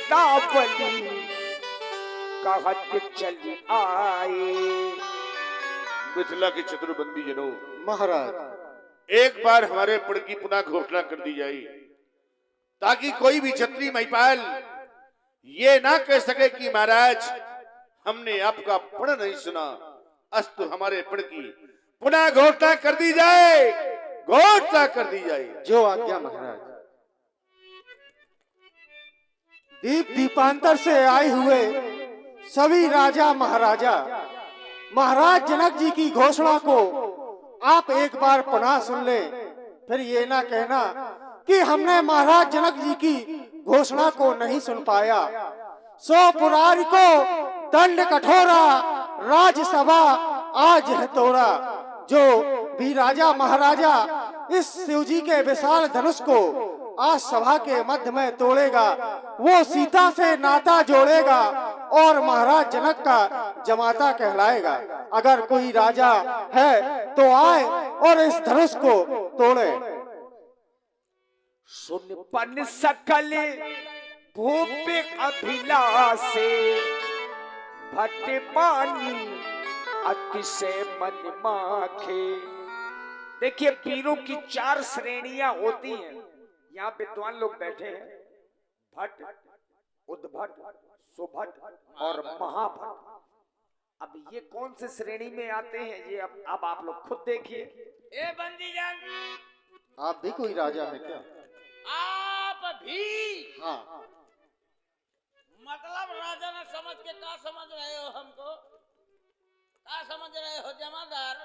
वीरावली कहत चली आए। मिथिला के चतुर्बंदी जनों, महाराज एक बार हमारे पड़ की पुनः घोषणा कर दी जाए ताकि कोई भी छत्री महिपाल ये ना कह सके कि महाराज हमने आपका पढ़ नहीं सुना। अस्तु हमारे पढ़ की पुनः घोषणा कर दी जाए, घोषणा कर दी जाए। जो आज्ञा महाराज। दीप दीपांतर से आए हुए सभी राजा महाराजा महाराज जनक जी की घोषणा को आप एक बार पुनः सुन ले, फिर ये ना कहना कि हमने महाराज जनक जी की घोषणा को नहीं सुन पाया। सो पुरारी को दंड कठोरा, राज्यसभा आज है तोड़ा। जो भी राजा महाराजा इस शिवजी के विशाल धनुष को आज सभा के मध्य में तोड़ेगा, वो सीता से नाता जोड़ेगा और महाराज जनक का जमाता कहलाएगा। अगर कोई राजा है तो आए और इस धनुष को तोड़े। सुन पन सकल भूप अभिलाषे, भट्ट पानी अतिशय मन माखे। देखिए वीरों की 4 श्रेणियां होती हैं। यहाँ विद्वान लोग बैठे हैं, भट्ट, उद्भट, सुभट और महाभट्ट। अब ये कौन से श्रेणी में आते हैं ये अब आप लोग खुद देखिए। ए बंदीजन, आप भी कोई राजा है क्या? आप भी? हाँ। मतलब राजा ने समझ के क्या समझ रहे हो हमको? क्या समझ रहे हो जमादार?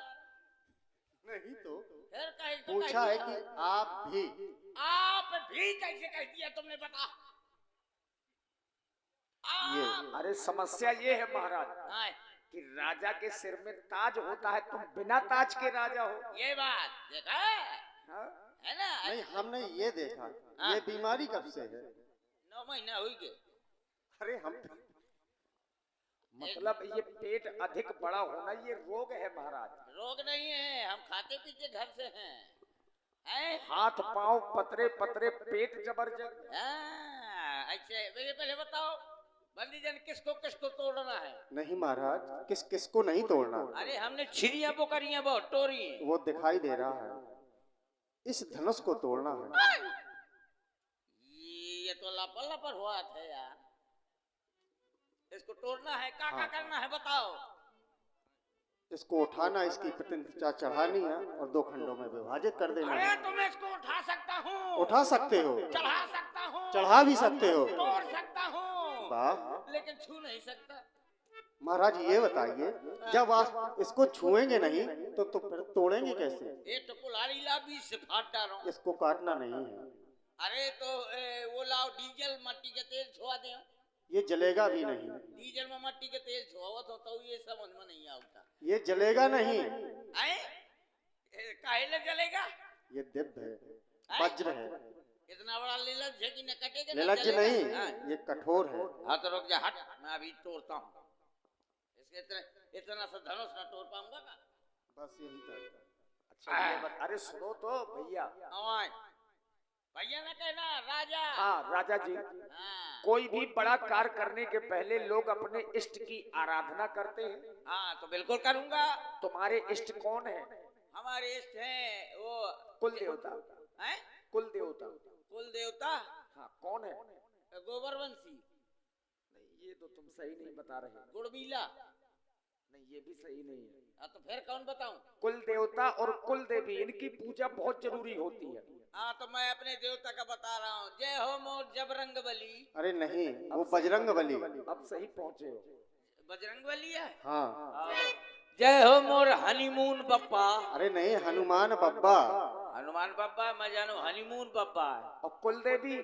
नहीं तो फिर कहीं तो पूछा है कि आप भी कैसे कह दिया तुमने? बता। अरे समस्या ये है महाराज कि राजा के सिर में ताज होता है, तुम बिना ताज के राजा हो। ये बात देखा है ना? नहीं, हमने ये देखा। ये बीमारी कब से है? 9 महीना हुई गए। अरे हम मतलब ये पेट अधिक बड़ा होना ये रोग है महाराज। रोग नहीं है, हम खाते पीते घर से हैं। हाथ पांव पतरे पतरे, पेट जबरदस्त। ऐसे पहले बताओ बंदीजन, किसको किसको तोड़ना है? नहीं महाराज, किस किस को नहीं तोड़ना। अरे हमने छिरियां बोकरियां बहुत तोड़ी हैं। वो दिखाई दे रहा है। इस धनुष को तोड़ना है। ये तो लापर लापर हुआ था यार। इसको तोड़ना है, क्या करना है बताओ? इसको उठाना, इसकी प्रतिष्ठा चढ़ानी है और 2 खंडों में विभाजित कर देना है। अरे तो मैं इसको उठा सकता हूँ, उठा सकते हो, चढ़ा सकता हूँ, चढ़ा भी सकते हो, तोड़ सकता हूँ, वाह। लेकिन छू नहीं सकता। महाराज ये बताइए, जब आप इसको छुएंगे नहीं तो फिर तोड़ेंगे कैसे? ये तो कुल्हाड़ी ला, बीच से फाड़ डालो। इसको काटना नहीं है। अरे तो वो लाओ डीजल, मट्टी के तेल छुआ दे। ये जलेगा भी नहीं। डीजल में मट्टी के तेल छुआवत हो तो ये समझ में नहीं आता। ये जलेगा नहीं। काहे ले जलेगा? ये दिव्य है, वज्र है। इतना बड़ा लीलज है कि न कटेगा। नीलज नहीं, ये कठोर है। हाँ तो रुक जा, हट, मैं अभी तोड़ता हूँ। इसके इतना सा धनुष न तोड़ पाऊंगा का? बस यही था। अच्छा अरे सुनो तो भैया। भैया ना कहना, राजा। हाँ राजा जी। कोई भी बड़ा कार्य करने के पहले लोग अपने इष्ट की आराधना करते हैं। हाँ तो बिल्कुल करूंगा। तुम्हारे इष्ट कौन है? हमारे इष्ट हैं वो कुल देवता। हैं? कुल देवता। कुल देवता? हाँ कौन है? गोबरवंशी। नहीं ये तो तुम सही नहीं बता रहे। गुड़बीला? नहीं ये भी सही नहीं है। हाँ तो फिर कौन बताऊं? कुल देवता और कुल देवी, इनकी पूजा बहुत जरूरी होती है। हाँ तो मैं अपने देवता का बता रहा हूँ। जय हो मोर जबरंग बली। अरे नहीं, वो बजरंग बली। अब सही पहुँचे हो। बजरंग बली है? हाँ। जय हो मोर हनीमून बप्पा। अरे नहीं, हनुमान बब्बा। हनुमान बप्पा, मैं जानू हनीमून बप्पा है। और कुल देवी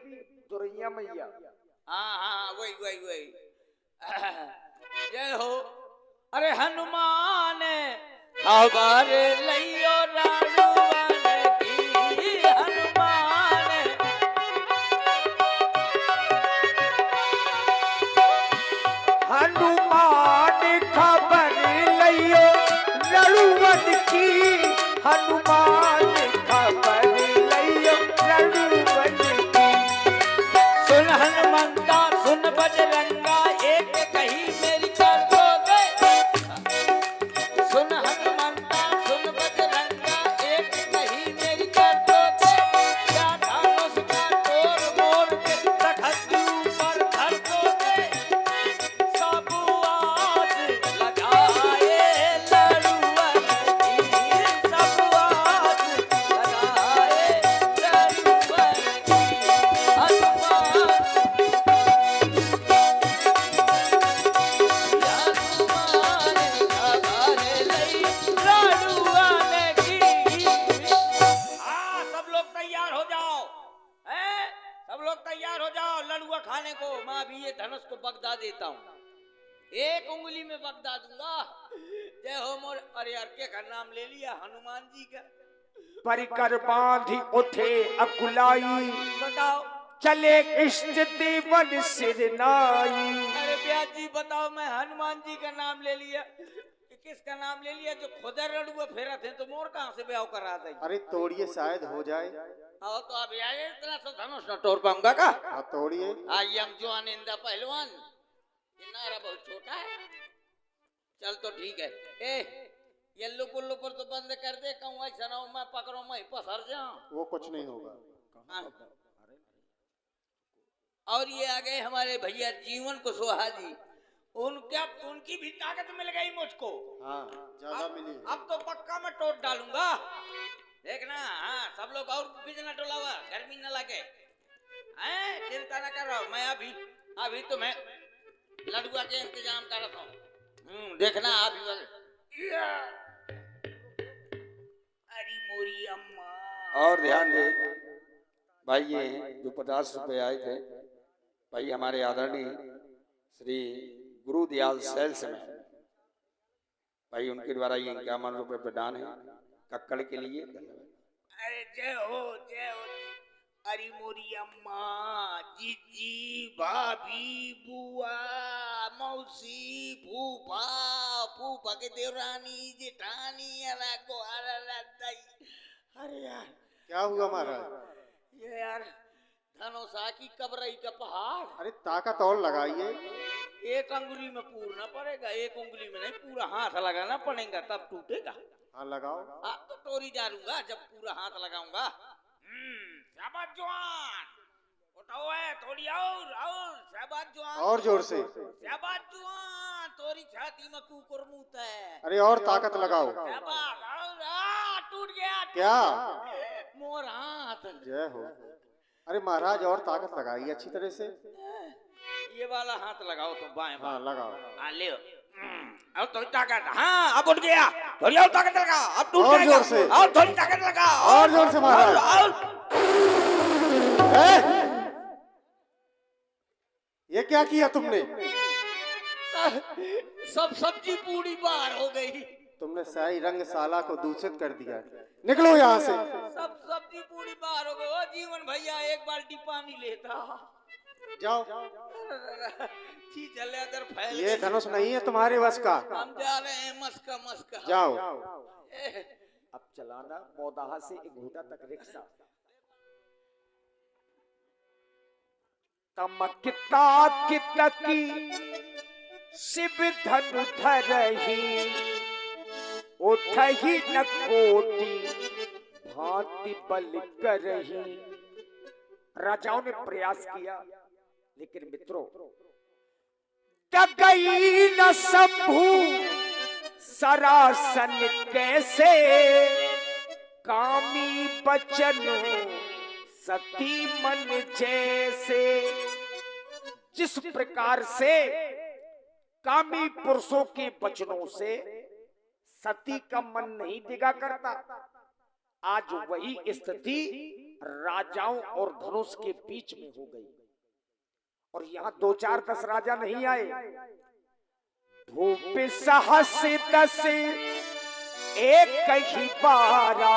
दुरैया मैया। हाँ हाँ वही। जय हो अरे हनुमान खबर लियो रानुवन की। हनुमान खबर लियो रानुवन की। हनुमान खबर लियो रानुवन की। सुन हनुमंता सुन लोग तैयार हो जाओ लड़ुआ खाने को। मैं अभी ये धनुष को बगदा देता हूँ, एक उंगली में बगदा दूंगा। जय हो मोर। अरे यार के का नाम ले लिया, हनुमान जी का। परिकर बांधी उठे अकुलाई, बताओ। चले इष्ट देवन सिर नाई। अरे ब्याज जी बताओ, मैं हनुमान जी का नाम ले लिया, किसका नाम ले लिया? जो खुद लड़ुआ फेरा थे तो मोर कहाँ से ब्याह करा दे। अरे तोड़िए, शायद हो जाए। आओ तो अभी आए, इतना सा धनुष न तोड़ पाऊंगा का? हाँ तोड़िए। I am John in the पहलवान। ये नारा बहुत छोटा है। चल तो ठीक है। ए येल्लो गुल्लो पर तो बंद कर दे, कहूँ ऐसा ना हो मैं पकड़ो मैं पसर जाऊं। वो कुछ नहीं होगा। हाँ। और ये आ गए हमारे भैया जीवन कुशवाहा जी। उनकी भी ताकत मिल गई मुझको। हाँ ज्यादा मिली। अब तो पक्का मैं तोड़ डालूंगा, देखना। हाँ सब लोग और बिजना टोलावा, गर्मी न लगे। चिंता न कर रहा हूँ मैं। अभी तो मैं लड़ुआ के इंतजाम कर रहा हूँ। देखना अभी। अरे मोरी अम्मा। और ध्यान दे भाई, ये जो 50 रुपए आए थे भाई हमारे आदरणीय श्री गुरुदयाल सेल्स में भाई, उनके द्वारा ये 51 रुपए प्रदान है कक्कड़ के लिए। धन्यवाद। अरे जय हो जय हो। अरे मोरी अम्मा, जीजी, भाभी, बुआ, मौसी, फूफा, फूफा के देवरानी, जेठानी, अरे यार क्या हुआ महाराज? ये यार धनोसा की कबरई का पहाड़। अरे ताकत और लगाइए। एक अंगुली में पूरना पड़ेगा, एक उंगली में नहीं, पूरा हाथ लगाना पड़ेगा तब टूटेगा। हाँ लगाओ। तो तोड़ी डालूंगा जब पूरा हाथ लगाऊंगा। शाबाश जवान, उठाओ है थोड़ी और शाबाश जवान, और जोर से। शाबाश जवान, तोरी छाती में कुकुर मुंह है। अरे और ताकत लगाओ। शाबाश और टूट गया। क्या? मोर हाथ। जय हो। अरे महाराज और ताकत लगाइए अच्छी तरह से। ये वाला हाथ लगाओ तो बाएं। हाँ लगाओ। हाँ ले अब थोड़ी ताकत। हाँ अब उठ गया, थोड़ी और ताकत लगा, अब टूट और जाएगा। जोर से। और थोड़ी ताकत लगा, और जोर से महाराज। ये क्या किया तुमने? सब सब्जी पूरी बाहर हो गई। तुमने सारी रंगशाला को दूषित कर दिया। निकलो यहाँ से। सब सब्जी पूरी बाहर हो गई। ओ जीवन भैया एक बाल्टी पानी लेता। जाओ। चले अगर फैल ये धनुष नहीं है तुम्हारे बस का। हम जा रहे हैं मस्का मस्का। जाओ। अब चलाना मौदाहा से एक घूटा तक रिक्शा। तमकता कितकी शिव धनु धरही, उठही न कोटि भांति बल करही। राजाओं ने प्रयास किया लेकिन मित्रों गई न शंभु सरासन कैसे, कामी बचन सती मन जैसे। जिस प्रकार से कामी पुरुषों के वचनों से सती का मन नहीं टिका करता, आज वही स्थिति राजाओं और धनुष के बीच में हो गई। और यहाँ 2 4 10 राजा नहीं आए, भूप सहस 10 एक ही 12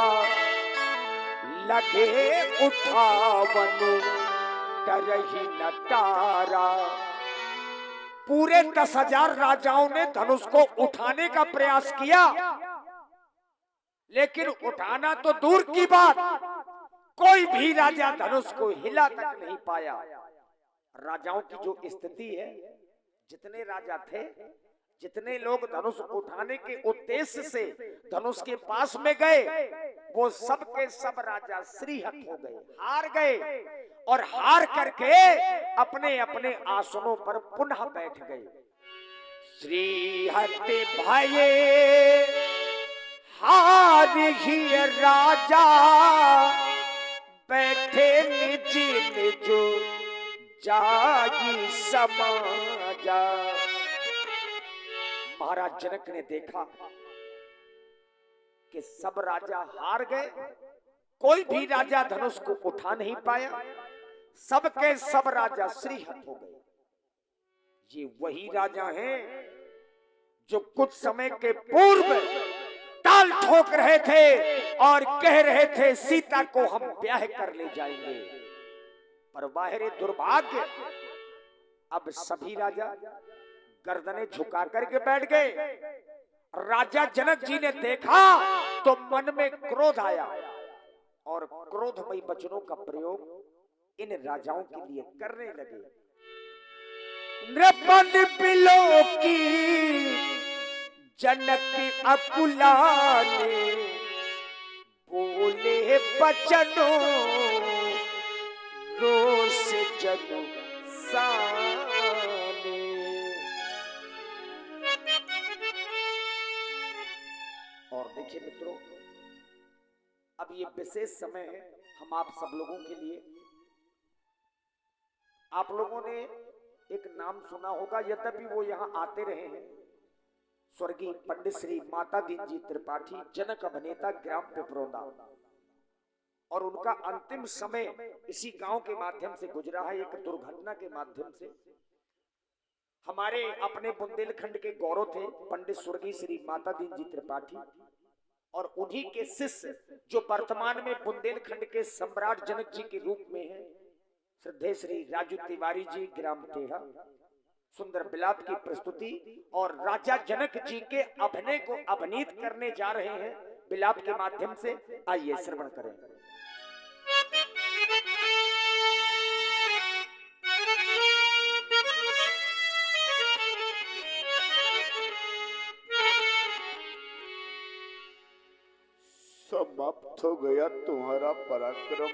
लगे उठावन डरही न टारा। पूरे 10,000 राजाओं ने धनुष को उठाने का प्रयास किया, लेकिन उठाना तो दूर की बात, कोई भी राजा धनुष को हिला तक नहीं पाया। राजाओं की जो स्थिति है, जितने राजा थे, जितने लोग धनुष उठाने के उद्देश्य से धनुष के पास में गए, वो सब के सब राजा श्रीहत हो गए, हार गए। और हार करके अपने अपने आसनों पर पुनः बैठ गए। श्रीहत भये हार ही राजा, बैठे निज निज जागी समाजा। महाराज जनक ने देखा कि सब राजा हार गए, कोई भी राजा धनुष को उठा नहीं पाया। सबके सब राजा श्रीहत हो गए। ये वही राजा हैं जो कुछ समय के पूर्व ताल ठोक रहे थे और कह रहे थे सीता को हम ब्याह कर ले जाएंगे, पर बाहरे दुर्भाग्य अब सभी राजा गर्दनें झुका करके बैठ गए। राजा जनक जी ने देखा तो मन में क्रोध आया और क्रोधमयी वचनों का प्रयोग इन राजाओं के लिए करने लगे। नृपन बिलो की जनक अकुलाने बोले बचनों रोष जन साने। और देखिए मित्रों, अब ये विशेष समय है हम आप सब लोगों के लिए। आप लोगों ने एक नाम सुना होगा, यद्यपि वो यहाँ आते रहे हैं, स्वर्गीय पंडित श्री माता दीन जी त्रिपाठी, जनक अभिनेता, ग्राम पिपरोदा। और उनका अंतिम समय इसी गांव के माध्यम से गुजरा है, एक दुर्घटना के माध्यम से। हमारे अपने बुंदेलखंड के गौरव थे पंडित स्वर्गीय श्री माता दीन जी त्रिपाठी, और उन्हीं के शिष्य जो वर्तमान में बुंदेलखंड के सम्राट जनक जी के रूप में हैं, श्रद्धेय श्री राजू तिवारी जी, ग्राम टेढ़ा, सुंदर बिलाप की प्रस्तुति और राजा जनक जी के अभिनय को अभिनीत करने जा रहे हैं बिलाप के माध्यम से। आइए श्रवण करें। समाप्त हो गया तुम्हारा पराक्रम,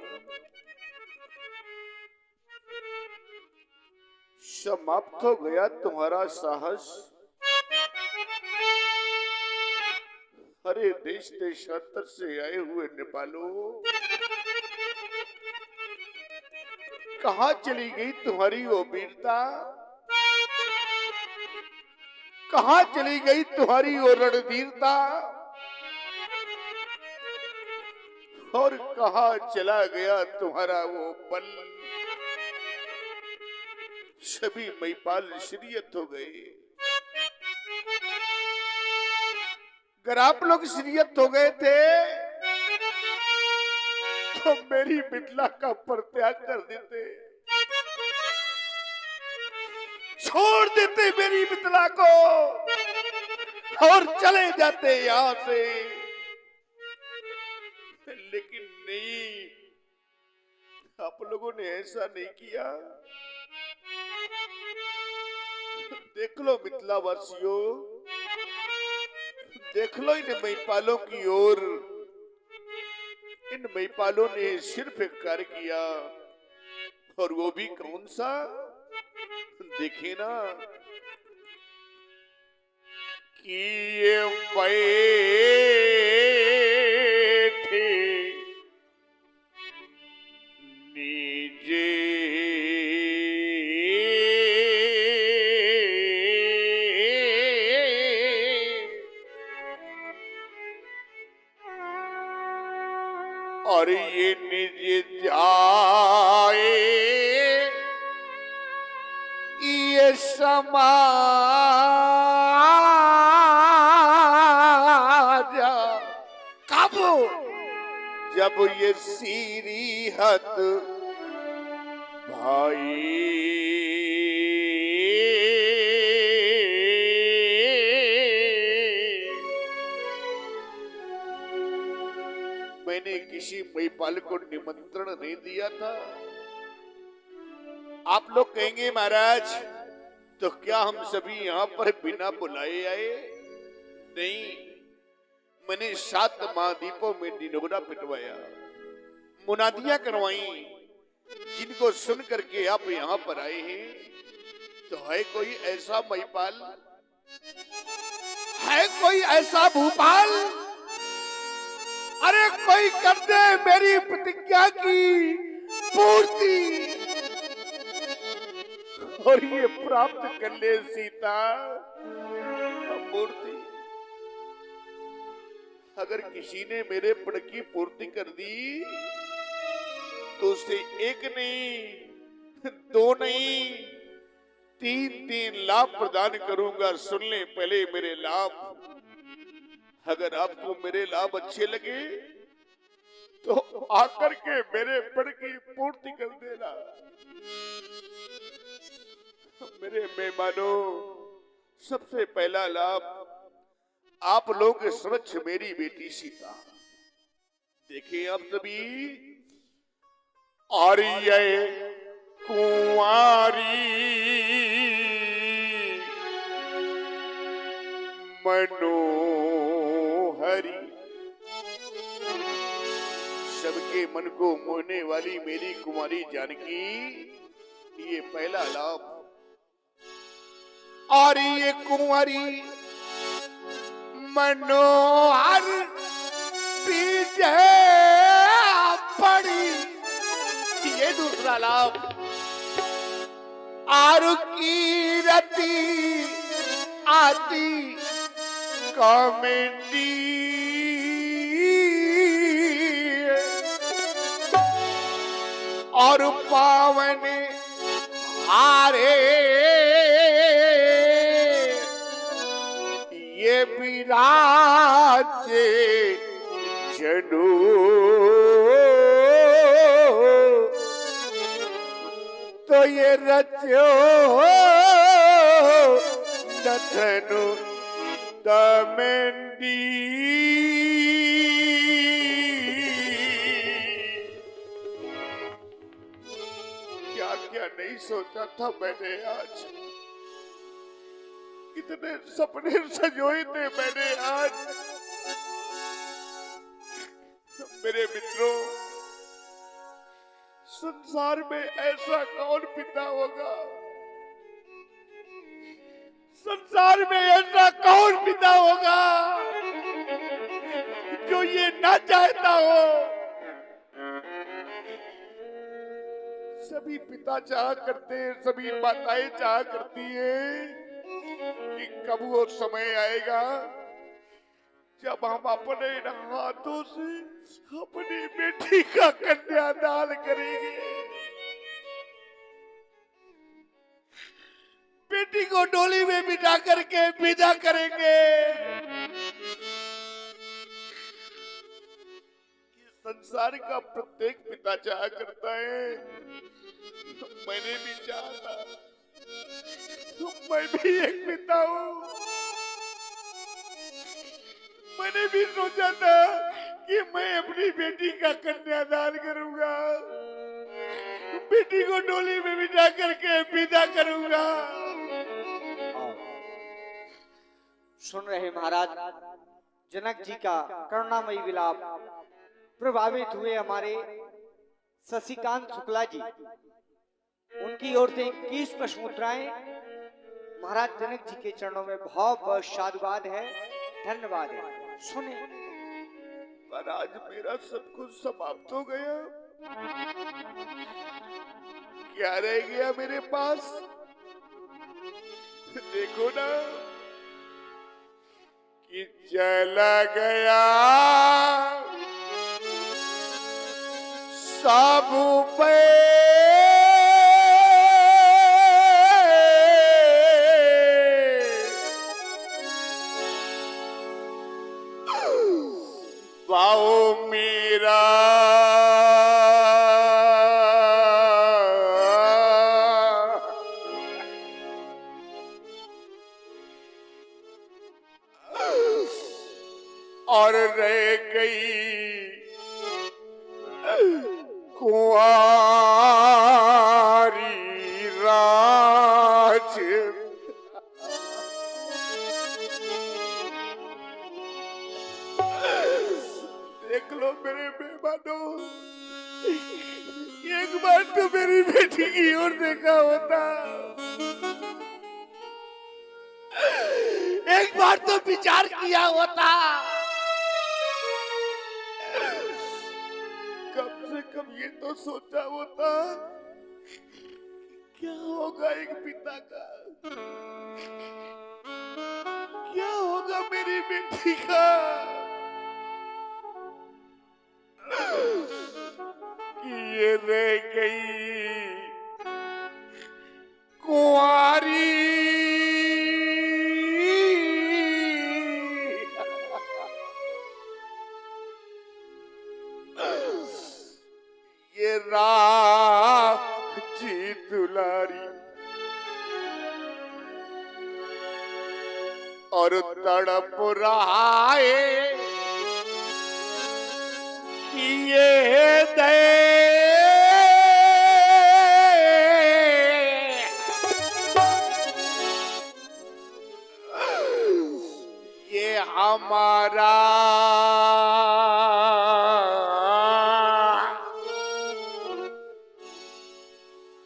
समाप्त हो गया तुम्हारा साहस। अरे देश देशांतर से आए हुए नेपालों, कहां चली गई तुम्हारी वो वीरता, कहां चली गई तुम्हारी वो रणवीरता, और कहां चला गया तुम्हारा वो बल। सभी महिपाल श्रीयत हो गए। अगर आप लोग श्रीयत हो गए थे तो मेरी मिथिला का परित्याग कर देते, छोड़ देते मेरी मिथिला को और चले जाते यहां से। लेकिन नहीं, आप लोगों ने ऐसा नहीं किया। देख लो मिथिला वासियों, देख लो इन महिपालों की ओर। इन महिपालों ने सिर्फ एक कार्य किया, और वो भी कौन सा, देखे ना, कि ये और ये निज जाए ये समाज, कब, जब ये सीरीहत भाई मैंने किसी महिपाल को निमंत्रण नहीं दिया था। आप लोग कहेंगे महाराज तो क्या हम सभी यहाँ पर बिना बुलाए आए? नहीं, मैंने 7 महाद्वीपों में निनोरा पिटवाया, मुनादियां करवाई, जिनको सुन करके आप यहाँ पर आए हैं। तो है कोई ऐसा महिपाल, है कोई ऐसा भूपाल, अरे कोई कर दे मेरी प्रतिज्ञा की पूर्ति और ये प्राप्त कर ले सीता मूर्ति। अगर किसी ने मेरे प्रण की पूर्ति कर दी तो उसे एक नहीं दो नहीं, तीन तीन लाभ प्रदान करूंगा। सुन ले पहले मेरे लाभ। अगर आपको मेरे लाभ अच्छे लगे तो आकर के मेरे पद की पूर्ति कर देना। मेरे मेहमानों, सबसे पहला लाभ आप लोगों के समक्ष मेरी बेटी सीता। देखिए आप सभी, आर्य कुंवारी मनोहरी, सबके मन को मोहने वाली मेरी कुमारी जानकी, ये पहला लाभ। और ये कुंवारी मनोहर पीछे पड़ी, ये दूसरा लाभ। आरु की रति आती कॉमेडी, और पावन हारे ये विराजे जनु, तो ये रचो नथनु दमेंडी। क्या क्या नहीं सोचा था मैंने आज, कितने सपने सजोए थे मैंने आज। मेरे मित्रों, संसार में ऐसा कौन पिता होगा, संसार में ऐसा कौन पिता होगा जो ये ना चाहता हो। सभी पिता चाह करते हैं, सभी माताएं चाह करती हैं कि कब वो समय आएगा जब हम अपने हाथों से अपनी बेटी का कन्यादान करेंगे, बेटी को डोली में बिठा करके विदा करेंगे। संसार का प्रत्येक पिता चाह करता है, मैंने भी चाहा था, मैं भी एक पिता हूँ। मैंने भी सोचा था कि मैं अपनी बेटी का कन्यादान करूंगा, बेटी को डोली में बिठा करके विदा करूंगा। सुन रहे महाराज, जनक जी का करुणामयी विलाप प्रभावित हुए हमारे शशिकांत शुक्ला जी, उनकी ओर से 21 पुष्पमुद्राएं महाराज जनक जी के चरणों में बहुत बहुत साधुवाद है, धन्यवाद है। सुने, पर आज मेरा सब कुछ समाप्त हो गया, क्या रह गया मेरे पास? देखो ना कि चला गया सब पे पाओ मेरा और रह गई कुंवारी राज। देख लो मेरे मेहमानों, एक बार तो मेरी बेटी की ओर देखा होता, एक बार तो विचार किया होता, कम से कम ये तो सोचा होता क्या होगा एक पिता का, क्या होगा मेरी बेटी का, कि ये रह गई दुलारी और तड़प रहा है कि ये दे ये हमारा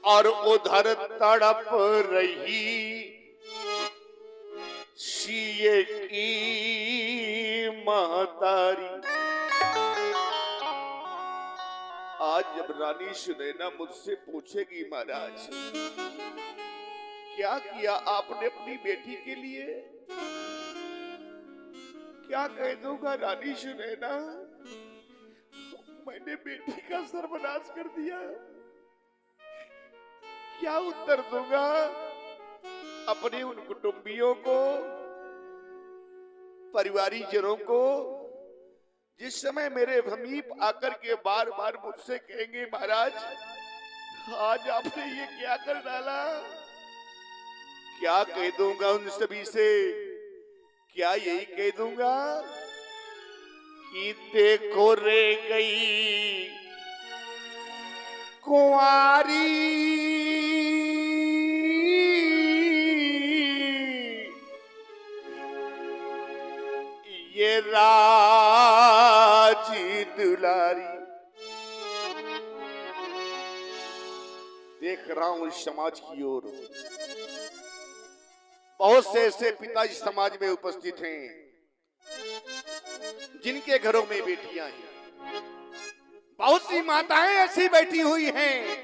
और उधर तड़प रही सीए की महतारी। आज जब रानी सुनैना मुझसे पूछेगी महाराज क्या किया आपने अपनी बेटी के लिए, क्या कह दूंगा रानी सुनैना मैंने बेटी का सर्वनाश कर दिया। क्या उत्तर दूंगा अपने उन कुटुंबियों को, परिवारीजनों को, जिस समय मेरे समीप आकर के बार बार मुझसे कहेंगे महाराज आज आपने ये क्या कर डाला। क्या कह दूंगा उन सभी से, क्या यही कह दूंगा कि देखो रे गई कुंवारी ये राजी दुलारी। देख रहा हूं इस समाज की ओर बहुत से ऐसे पिता इस समाज में उपस्थित हैं जिनके घरों में बेटियां हैं। बहुत सी माताएं ऐसी बैठी हुई हैं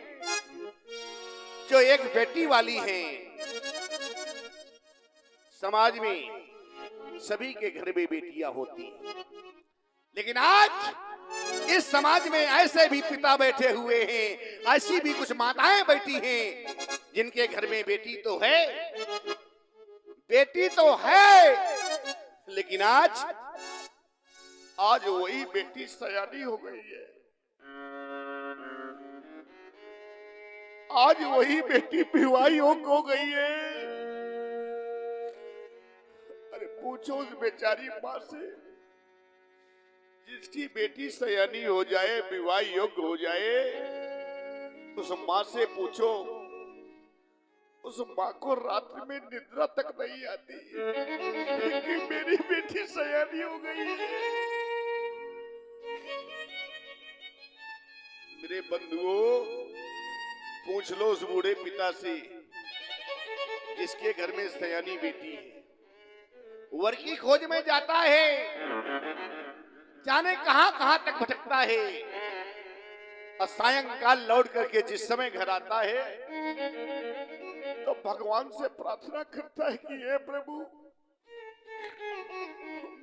जो एक बेटी वाली हैं। समाज में सभी के घर में बेटियां होती हैं, लेकिन आज इस समाज में ऐसे भी पिता बैठे हुए हैं, ऐसी भी कुछ माताएं बैठी हैं जिनके घर में बेटी तो है, बेटी तो है, लेकिन आज वही बेटी सयानी हो गई है। आज वही बेटी विवाही हो गई है। अरे पूछो उस बेचारी माँ से जिसकी बेटी सयानी हो जाए, विवाह योग्य हो जाए, उस माँ से पूछो उस माँ को रात्रि में निद्रा तक नहीं आती कि मेरी बेटी सयानी हो गई है। मेरे बंधुओं पूछ लो उस बूढ़े पिता से जिसके घर में सयानी बेटी है, वर की खोज में जाता है, जाने कहां कहां तक भटकता है, और सायंकाल लौट करके जिस समय घर आता है तो भगवान से प्रार्थना करता है कि हे प्रभु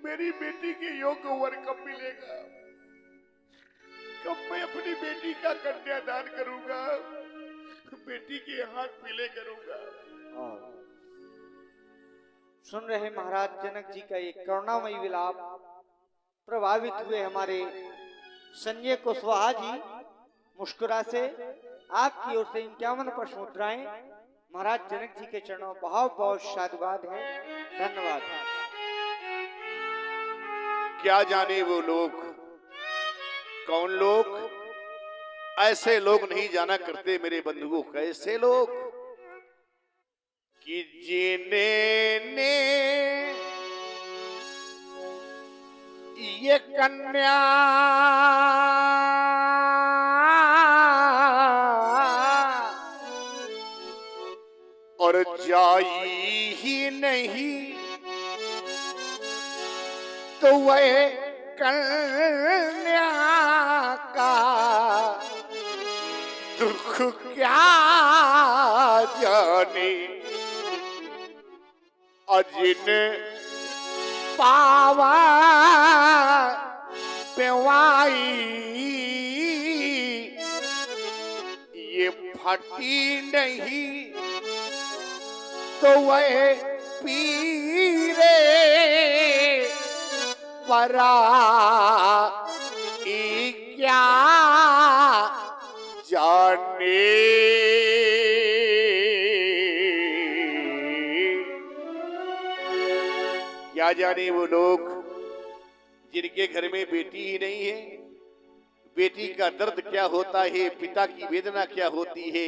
मेरी बेटी के योग्य वर कब मिलेगा, कब मैं अपनी बेटी का कन्यादान करूंगा, बेटी के हाथ पीले करूंगा। सुन रहे महाराज जनक जी का एक करुणामयी विलाप। प्रभावित हुए हमारे संजय कुशवाहा जी मुस्कुरा से आपकी ओर से 51 पुष्प मुद्राएं महाराज जनक जी के चरणों बहुत बहुत साधुवाद है। धन्यवाद। क्या जाने वो लोग कौन लोग, ऐसे लोग नहीं जाना करते मेरे बंधुओं, कैसे लोग कि जिन्हें ये कन्या और जाई ही नहीं तो वह कन्या का दुख क्या जाने, अजिन पावा पेवाई ये फटी नहीं तो वह पीरे परा क्या जाने। क्या जाने वो लोग जिनके घर में बेटी ही नहीं है, बेटी का दर्द क्या होता है, पिता की वेदना क्या होती है,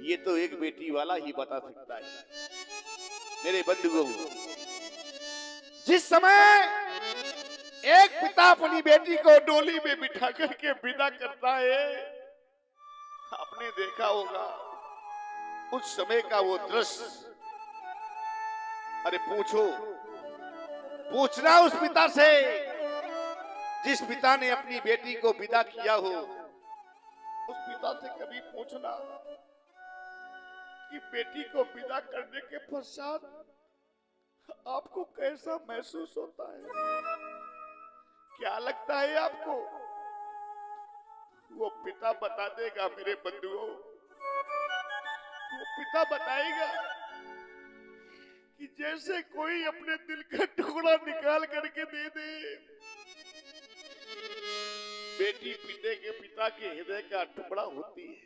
ये तो एक बेटी वाला ही बता सकता है। मेरे बंधुओं, जिस समय एक पिता अपनी बेटी को डोली में बिठा करके विदा करता है, आपने देखा होगा उस समय का वो दृश्य। अरे पूछना उस पिता से जिस पिता ने अपनी बेटी को विदा किया हो, उस पिता से कभी पूछना कि बेटी को विदा करने के पश्चात आपको कैसा महसूस होता है, क्या लगता है आपको? वो पिता बता देगा मेरे बंधुओं, वो पिता बताएगा कि जैसे कोई अपने दिल का टुकड़ा निकाल करके दे दे। बेटी पिता के हृदय का टुकड़ा होती है।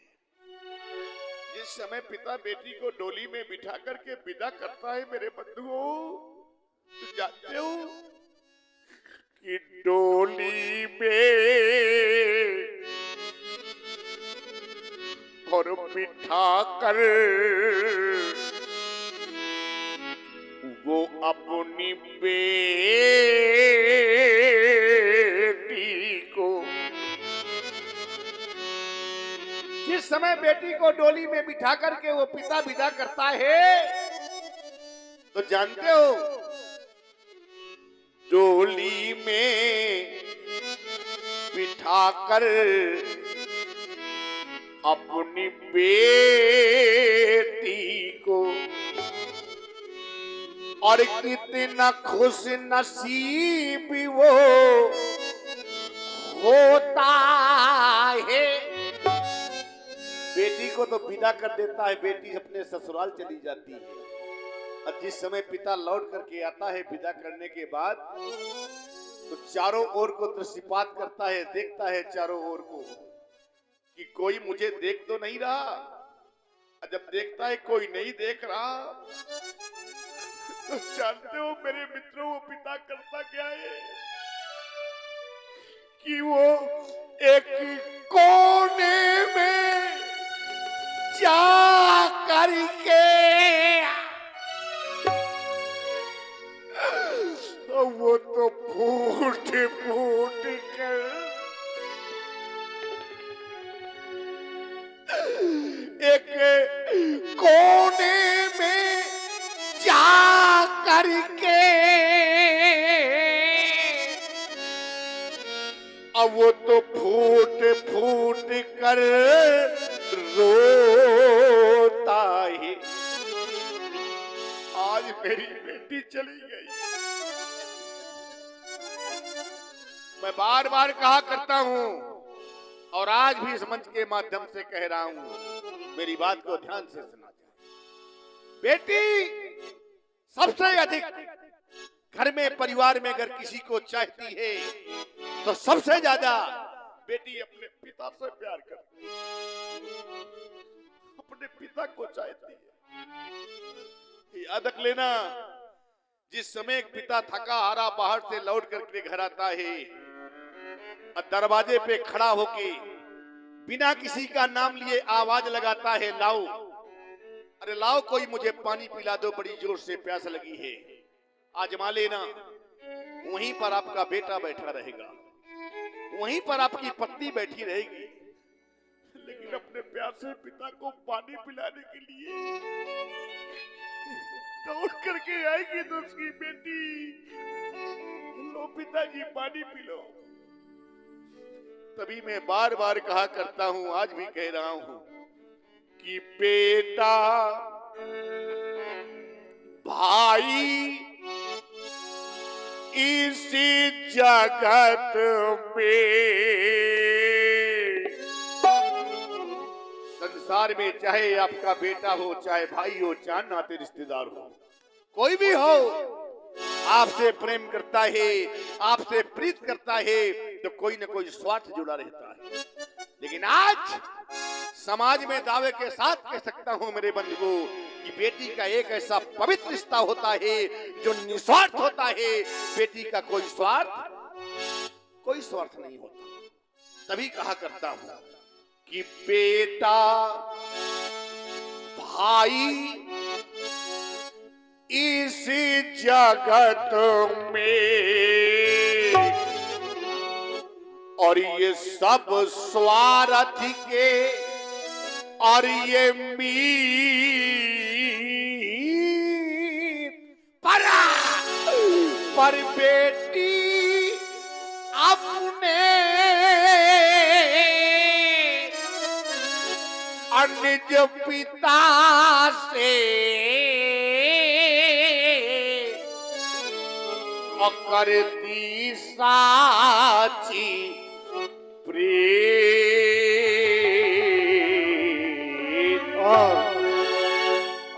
जिस समय पिता बेटी को डोली में बिठा करके विदा करता है मेरे बंधुओं, तो जानते हो कि डोली में और बिठा कर वो अपनी बेटी को, जिस समय बेटी को डोली में बिठा करके वो पिता विदा करता है, तो जानते हो डोली में बिठाकर अपनी बेटी को, और कितना खुश नसीब वो होता है। बेटी को तो विदा कर देता है, बेटी अपने ससुराल चली जाती है, और जिस समय पिता लौट करके आता है विदा करने के बाद, तो चारों ओर को दृष्टिपात करता है, देखता है चारों ओर को कि कोई मुझे देख तो नहीं रहा। और जब देखता है कोई नहीं देख रहा, तो जानते हो मेरे मित्रों वो पिता करता क्या है कि वो एक कोने में जा करके वो तो फूट फूट कर एक कोने में जा करके अब वो तो फूट फूट कर रोता है। आज मेरी बेटी चली गई। मैं बार बार कहा करता हूं और आज भी इस मंच के माध्यम से कह रहा हूं, मेरी बात को ध्यान से सुना जाए। बेटी सबसे अधिक घर में परिवार में अगर किसी को चाहती है तो सबसे ज्यादा बेटी अपने पिता से प्यार करती है, अपने पिता को चाहती है। याद रख लेना, जिस समय एक पिता थका हारा बाहर से लौट करके घर आता है और दरवाजे पे खड़ा होके बिना किसी का नाम लिए आवाज लगाता है, लाओ, अरे लाओ कोई मुझे पानी पिला दो, बड़ी जोर से प्यास लगी है। आजमा लेना, वहीं पर आपका बेटा बैठा रहेगा, वहीं पर आपकी पत्नी बैठी रहेगी, लेकिन अपने प्यासे पिता को पानी पिलाने के लिए दौड़ करके आएगी तो उसकी बेटी, लो पिताजी पानी पी लो। तभी मैं बार बार कहा करता हूं, आज भी कह रहा हूं कि बेटा भाई इस जगत में, संसार में चाहे आपका बेटा हो, चाहे भाई हो, चाहे नाते रिश्तेदार हो, कोई भी हो, आपसे प्रेम करता है, आपसे प्रीत करता है, तो कोई न कोई स्वार्थ जुड़ा रहता है। लेकिन आज समाज में दावे के साथ कह सकता हूं मेरे बंधुओं, कि बेटी का एक ऐसा पवित्र रिश्ता होता है जो निस्वार्थ होता है। बेटी का कोई स्वार्थ नहीं होता। तभी कहा करता हूं कि बेटा भाई इस जगत में, और ये सब स्वार्थ के, और ये मीत पर बेटी अपने निज पिता से करती साची प्रीत। और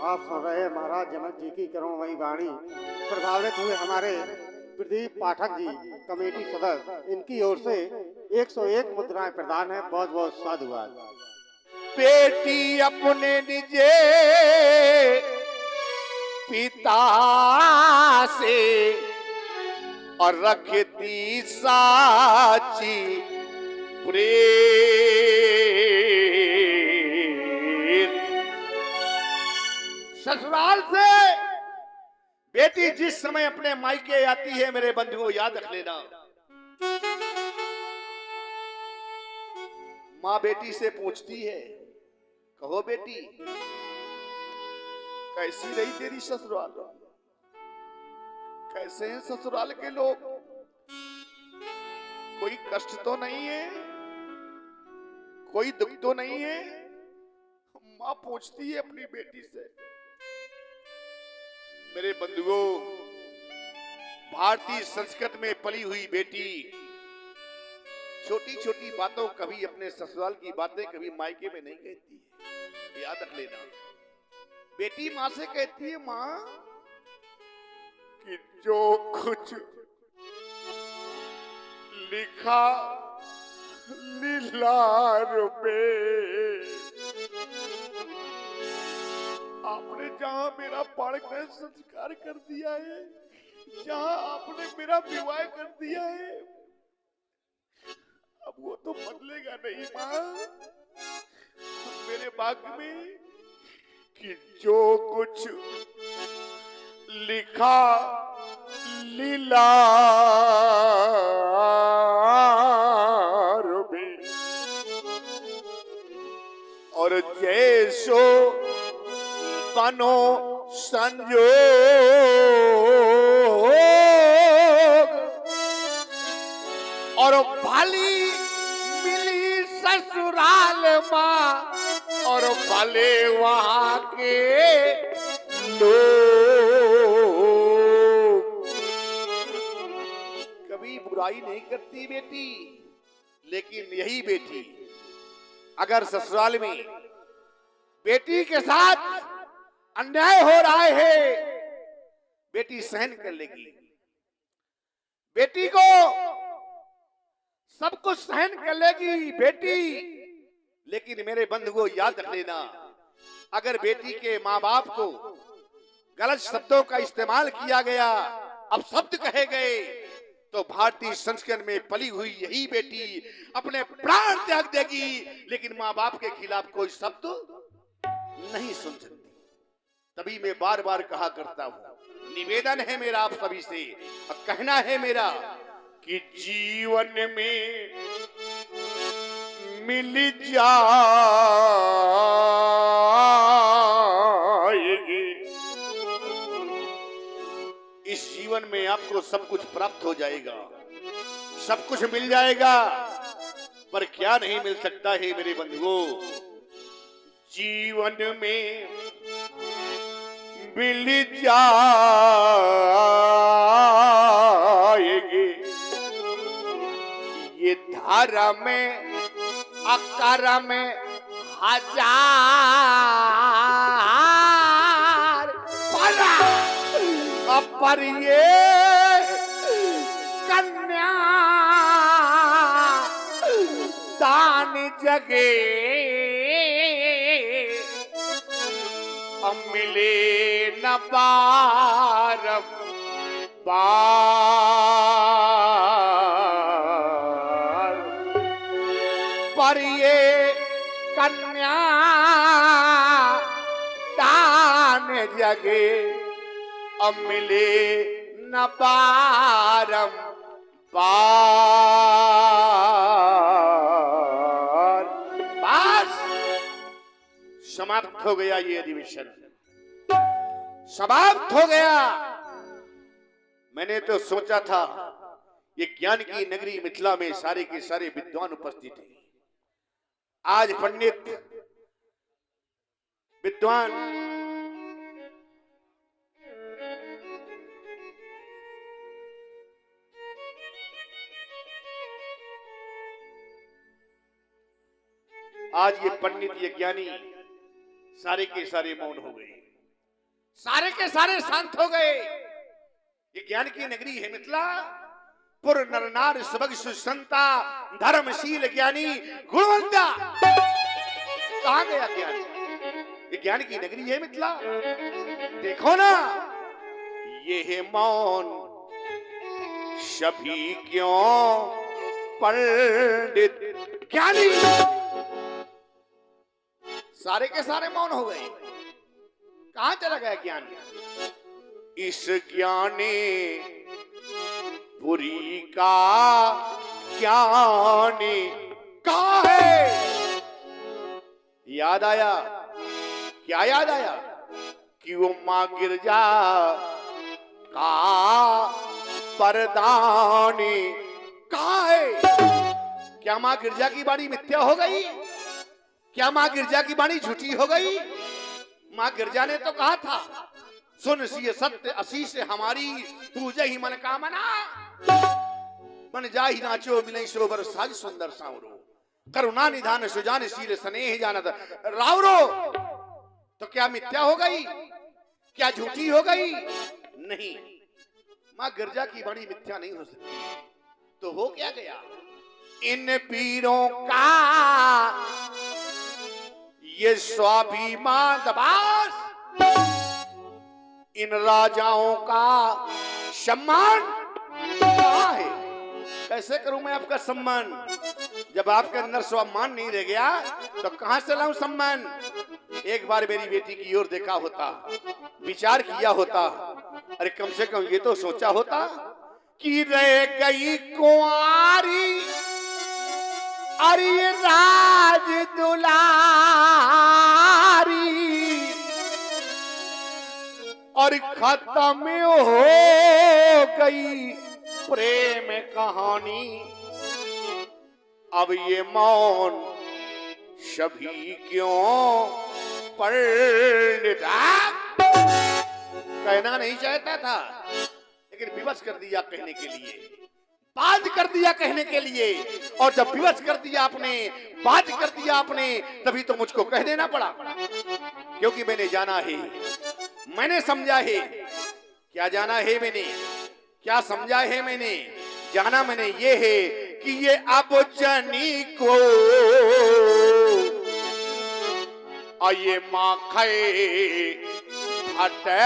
आप सुन रहे हैं महाराज जनक जी की करुणमयी वाणी। प्रभावित हुए हमारे प्रदीप पाठक जी कमेटी सदस्य, इनकी ओर से 101 मुद्राएं प्रदान है। बहुत बहुत साधुवाद। बेटी अपने निजे पिता से और रखती साची प्रीत। ससुराल से बेटी जिस समय अपने मायके आती है, मेरे बंधुओं याद रख लेना, माँ बेटी से पूछती है, कहो बेटी कैसी रही तेरी ससुराल, कैसे हैं ससुराल के लोग, कोई कष्ट तो नहीं है, कोई दुख तो नहीं है। माँ पूछती है अपनी बेटी से। मेरे बंधुओं, भारतीय संस्कृति में पली हुई बेटी छोटी छोटी बातों, कभी अपने ससुराल की बातें कभी मायके में नहीं कहती है, याद रख लेना। बेटी माँ से कहती है, माँ कि जो कुछ लिखा लीलार पे, आपने जहां मेरा पढ़कर संस्कार कर दिया है, जहां आपने मेरा विवाह कर दिया है, अब वो तो बदलेगा नहीं माँ। मेरे भाग्य में कि जो कुछ लिखा लीलार में, और जैसो बनो संजोग, और भली मिली ससुराल माँ, और भले वहां के लोग। कभी बुराई नहीं करती बेटी, लेकिन यही बेटी अगर ससुराल में बेटी के साथ अन्याय हो रहा है, बेटी सहन कर लेगी, बेटी को सब कुछ सहन कर लेगी बेटी। लेकिन मेरे बंधुओं याद रख लेना, अगर बेटी के माँ बाप को गलत शब्दों का इस्तेमाल किया गया, अब शब्द कहे गए, तो भारतीय संस्कृति में पली हुई यही बेटी अपने प्राण त्याग देगी, लेकिन माँ बाप के खिलाफ कोई शब्द नहीं सुन सकती। तभी मैं बार बार कहा करता हूं, निवेदन है मेरा आप सभी से, और कहना है मेरा कि जीवन में मिल जाएगी, इस जीवन में आपको सब कुछ प्राप्त हो जाएगा, सब कुछ मिल जाएगा, पर क्या नहीं मिल सकता है मेरे बंधुओं, जीवन में मिल जाएगी ये धारा में अकारा में हजार पर ये कन्या दान जगे मिले न बारंबार, पर ये कन्या दान जगे अब मिले न बारंबार। बस समाप्त हो गया ये अधिवेशन, समाप्त हो गया। मैंने तो सोचा था ये ज्ञान की नगरी मिथिला में सारे के सारे विद्वान उपस्थित हैं। आज पंडित विद्वान आज ये पंडित ये ज्ञानी सारे के सारे मौन हो गए, सारे के सारे शांत हो गए। ये ज्ञान की नगरी है मिथिला, पुर नर नार सबग सुसंता धर्मशील ज्ञानी गुणवंता। कहां गया ज्ञान? ये ज्ञान की नगरी है मिथिला। देखो ना, ये है मौन सभी क्यों पंडित ज्ञानी। सारे के सारे मौन हो गए। कहां चला गया ज्ञान? इस ज्ञाने पुरी का ज्ञानी कहां है? याद आया, क्या याद आया? कि वो मां गिरजा का परदानी कहां है? क्या मां गिरजा की वाणी मिथ्या हो गई? क्या मां गिरजा की वाणी झूठी हो गई? मां गिरजा ने तो कहा था, सुन सी सत्य आशीष हमारी पूजे ही मन कामना, मन जा ही नाचो मिले शोभर साज सुंदर सांवरो, करुणा निधान सुजान शील स्नेह जानत रावरो। तो क्या मिथ्या हो गई? क्या झूठी हो गई? नहीं, मां गिरजा की वाणी मिथ्या नहीं हो सकती। तो हो क्या गया? इन पीरों का ये स्वाभिमान दबास, इन राजाओं का सम्मान कहां है? कैसे करूं मैं आपका सम्मान? जब आपके अंदर स्वाभिमान नहीं रह गया तो कहां से लाऊं सम्मान? एक बार मेरी बेटी की ओर देखा होता, विचार किया होता, अरे कम से कम ये तो सोचा होता कि रह गई कुंवारी अरे राज दुलारी और खत्म हो गई प्रेम कहानी। अब ये मौन सभी क्यों पंडित? कहना नहीं चाहता था, लेकिन विवश कर दिया कहने के लिए, बात कर दिया कहने के लिए। और जब विवश कर दिया आपने, बात कर दिया आपने, तभी तो मुझको कह देना पड़ा, क्योंकि मैंने जाना है, मैंने समझा है। क्या जाना है मैंने? क्या समझा है मैंने? जाना मैंने ये है कि ये अब जनी को और ये माँ खाए हटे